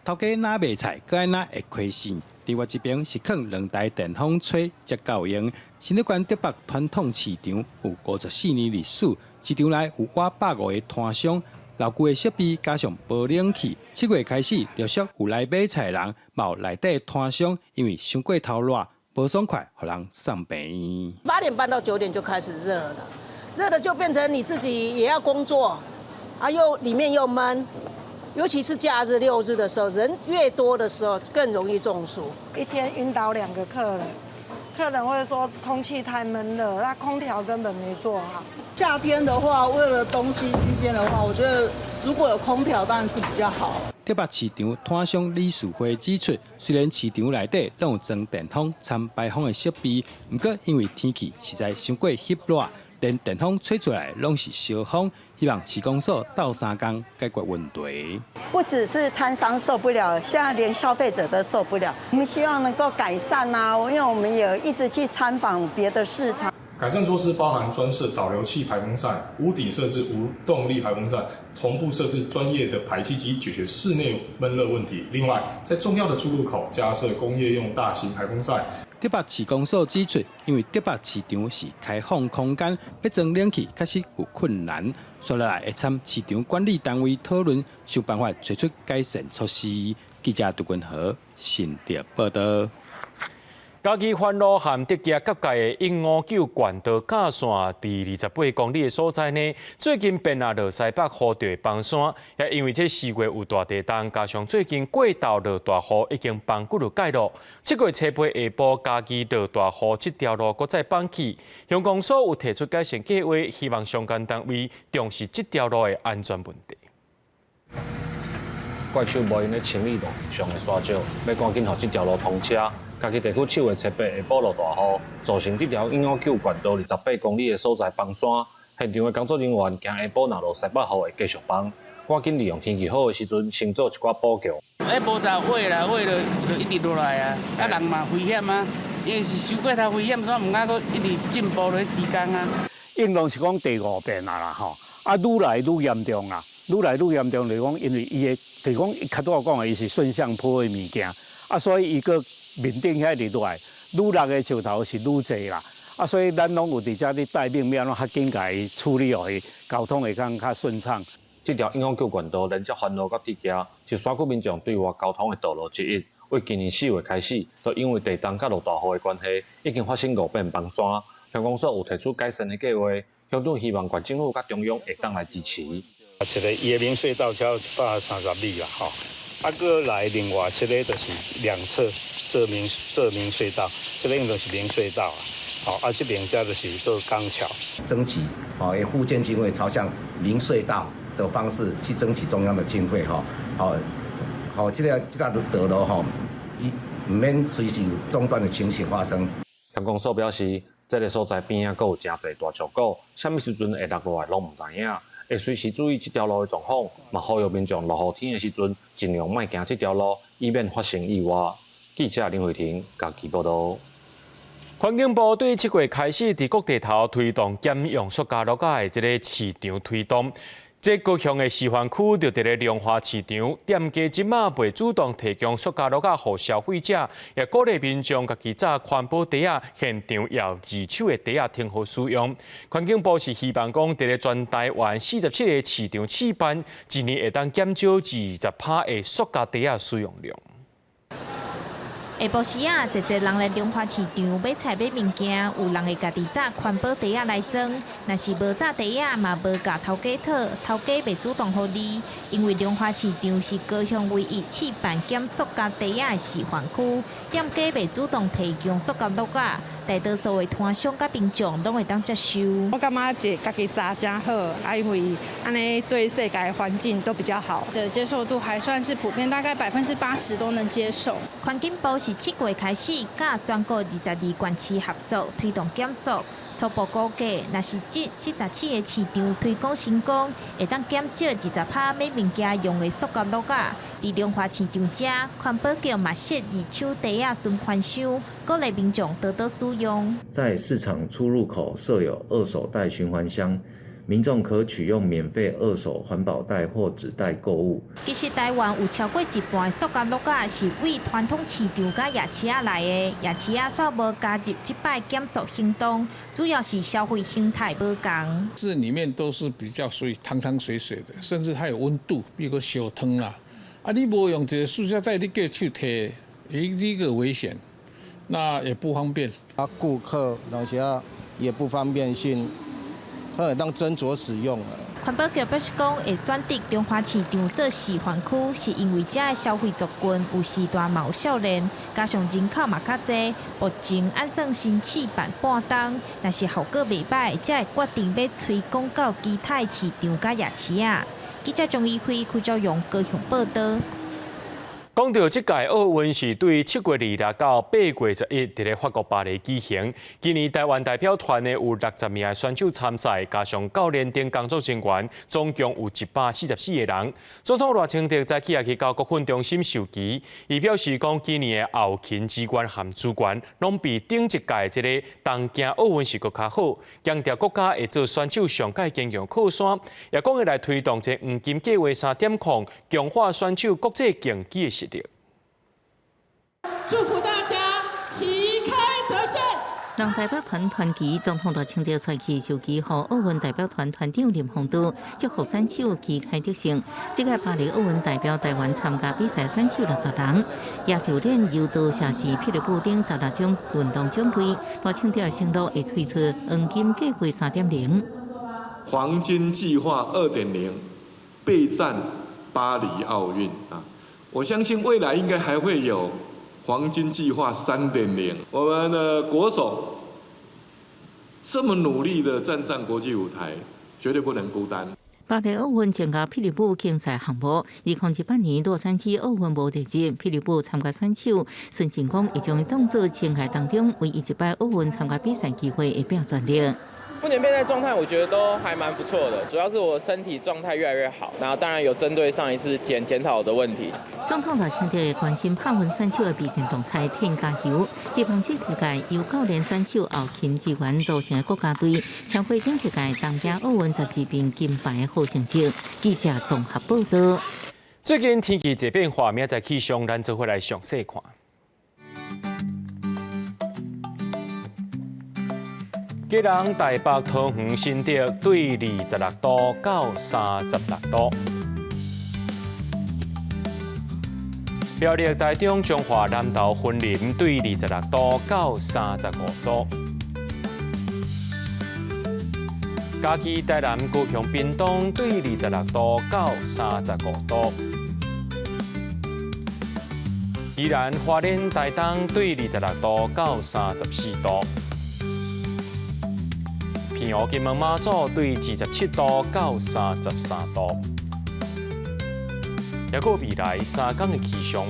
头家哪卖菜，搁爱哪会亏钱？伫我这边是放2台电风吹才够用。新竹县竹北传统市场有54年历史，市场内有150个摊商，老旧的设备加上无冷气。7月开始，陆续有来买菜人冒内底摊商，因为伤过头热。不爽快，互人送病院。8点半到9点就开始热了，热的就变成你自己也要工作，又里面又闷，尤其是假日6日的时候，人越多的时候更容易中暑。一天晕倒2个客人，客人会说空气太闷热，那空调根本没做好。夏天的话，为了东西新鲜的话，我觉得如果有空调当然是比较好。台北市场摊商李树辉指出，虽然市场内底拢有装电风、参排风的设备，不过因为天气实在伤过翕热，连电风吹出来拢是烧风。希望市公所斗3工解决问题。不只是摊商受不了，现在连消费者都受不了。我们希望能够改善啊，因为我们也一直去参访别的市场。改善措施包含专设导流器排风扇、屋顶设置无动力排风扇，同步设置专业的排气机，解决室内闷热问题。另外，在重要的出入口加设工业用大型排风扇。台北市公所指出，因为台北市场是开放空间，要装冷气确实有困难，所以会参市场管理单位讨论，想办法推出改善措施。记者杜君和新竹报道。嘉义环路和德基甲界的159县道架线，伫28公里的所在呢，最近变下落西北雨地崩山，也因为这4月有大地震，加上最近过道落大雨，已经崩几条街路。7月初八下晡，嘉义落大雨，这条路搁再崩起。乡公所有提出改善计划，希望相关单位重视这条路的安全问题。怪手无因咧清理路上的沙石，要赶紧让这条路通车。嘉义地区7月初八下晡落大雨，造成这条159县道28公里的所在崩山。现场的工作人员惊下晡若落西北雨会继续崩，赶紧利用天气好的时阵，先做一寡补救。无查火啦，火就一直落来啊，啊人嘛危险啊，因为是受过头危险，所以唔敢搁一直进步落时间啊。应当是讲第5遍啊啦吼，啊愈来愈严重啊，愈来愈严重就是讲，因为伊的，就是讲较早讲的，伊是顺向坡的物件，啊所以伊个面顶遐直落来，愈落的石头是愈侪啦，啊所以咱拢有伫遮咧待命，要安怎较紧甲伊处理互伊交通会较顺畅。这条159县道连接环路到地价，是山区民众对外交通的道路之一。为今年4月开始，就因为地震甲落大雨的关系，已经发生5遍崩山。乡公所有提出改善的计划，乡长希望县政府甲中央会当来支持。一个椰林隧道超130米啦，吼，啊，搁来另外一个就是2侧这明隧道，这边就是明隧道啊，好，啊，这边加就是做钢桥，争取也复建经费朝向明隧道的方式去争取中央的经费哈，好，这个道路哈，伊唔免随时有中断的情形发生。乡公所表示，这个所在边啊，阁有真侪大树果，什么时阵会落落来，拢唔知影。会随时注意这条路的状况，嘛呼吁民众落雨天的时阵，尽量莫行这条路，以免发生意外。记者林慧婷，嘉义报道。环境部对7月开始伫各地头推动减用塑胶落架的这个市场推动。这高雄的示范区就伫咧量化市场，店家即马袂主动提供塑胶落架予消费者，也鼓励民众家己扎环保袋仔，现场要二手的袋仔停好使用。环境部是希望讲，伫咧全台湾47个市场试办，一年会当减少20%的塑胶袋仔使用量。下晡时啊，侪侪人来量化市场买菜买物件，有人会家己扎环保袋仔来装，若是无扎袋仔嘛无甲头家讨，头家袂主动互你，因为量化市场是高雄唯一试办减塑胶袋仔的示范区，店家袂主动提供塑胶落架，大多数的摊商甲民众拢会当接受。我感觉家己扎真好，因为安尼对世界环境都比较好，这接受度还算是普遍，大概80%都能接受。环境部是7月开始，甲全国22县市合作推动减塑。初步估计，若是这47个市场推广成功，会当减少20%买物件用的塑胶落架。伫量化市场遮，环保局嘛设二手袋仔循环箱，鼓励民众多多使用。在市场出入口设有二手袋循环箱。民众可取用免费二手环保袋或纸袋购物。其实台湾有超过一半的塑胶落架是为传统市场甲夜市仔来的，夜市仔煞无加入这摆减塑行动，主要是消费形态无同。这里面都是比较属于汤汤水水的，甚至它有温度，比如说小汤啦，你无用这个塑胶袋，你叫手提，第一个危险，那也不方便。顾客有时候也不方便性。它能当斟酌使用了。环保局表示讲，会选择中华市场做示范区，是因为这的消费族群有时代嘛有少年，加上人口嘛较济，目前按算先试办半冬，若是效果袂歹，才会决定要推广到其他市场甲夜市啊。记者钟义辉、邱兆勇高雄报道。讲到这届奥运是对7月26到8月11伫咧法国巴黎举行。今年台湾代表团的有60名选手参赛，加上教练等工作人员，总共有144个人。总统赖清德早起也去到国训中心授旗，伊表示讲今年的后勤资源和资源，拢比顶一届这个东京奥运是搁较好，强调国家会做选手上届经验靠山，也讲会来推动这黄金计划3.0，强化选手国际竞技的实力。祝福大家旗开得胜！让代表团团旗，总统赖清德出去授旗，和奥运代表团团长林鸿都祝福选手旗开得胜。这个巴黎奥运代表台湾参加比赛选手60人，野球练、柔道、射击、霹雳舞等16种运动种类。赖清德承诺会推出黄金计划3.0。黄金计划2.0，备战巴黎奥运啊！我相信未来应该还会有。黄金计划3.0，我们的国手这么努力的站上国际舞台，绝对不能孤单。巴黎奥运参加霹雳舞竞赛项目，2018年洛杉矶奥运无第一，霹雳舞参加选手孙静光已将当作情爱当中唯一一摆奥运参加比赛机会的表现力。目前备赛状态我觉得都还蛮不错的，主要是我身体状态越来越好，然后当然有针对上一次检讨的问题。总统赖清德也关心帕运选手的备战状态，添加油，希望这一届由教练选手后勤支援组成的国家队，超过顶一届东京奥运12面金牌的好成绩。记者综合报道。最近天气一变化，明仔气象咱做回来详细看。吉隆台北、桃园、新竹对26度到36度。苗栗、台中、彰化、南投、云林对26度到35度。嘉义、台南、高雄、屏东对26度到35度。宜兰、花莲、台东对26度到34度。平湖、金门、马祖对27度到33度。也个未来3天的气象。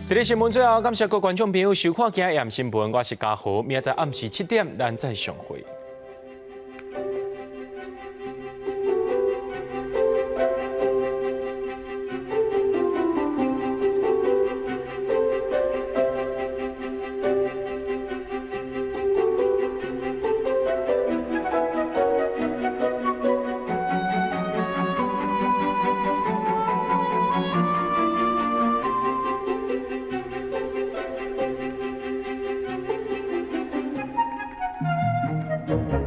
在这新闻最后，感谢各位观众朋友收看今日AM新闻，我是嘉豪，明仔暗时7点咱再相会。Thank you.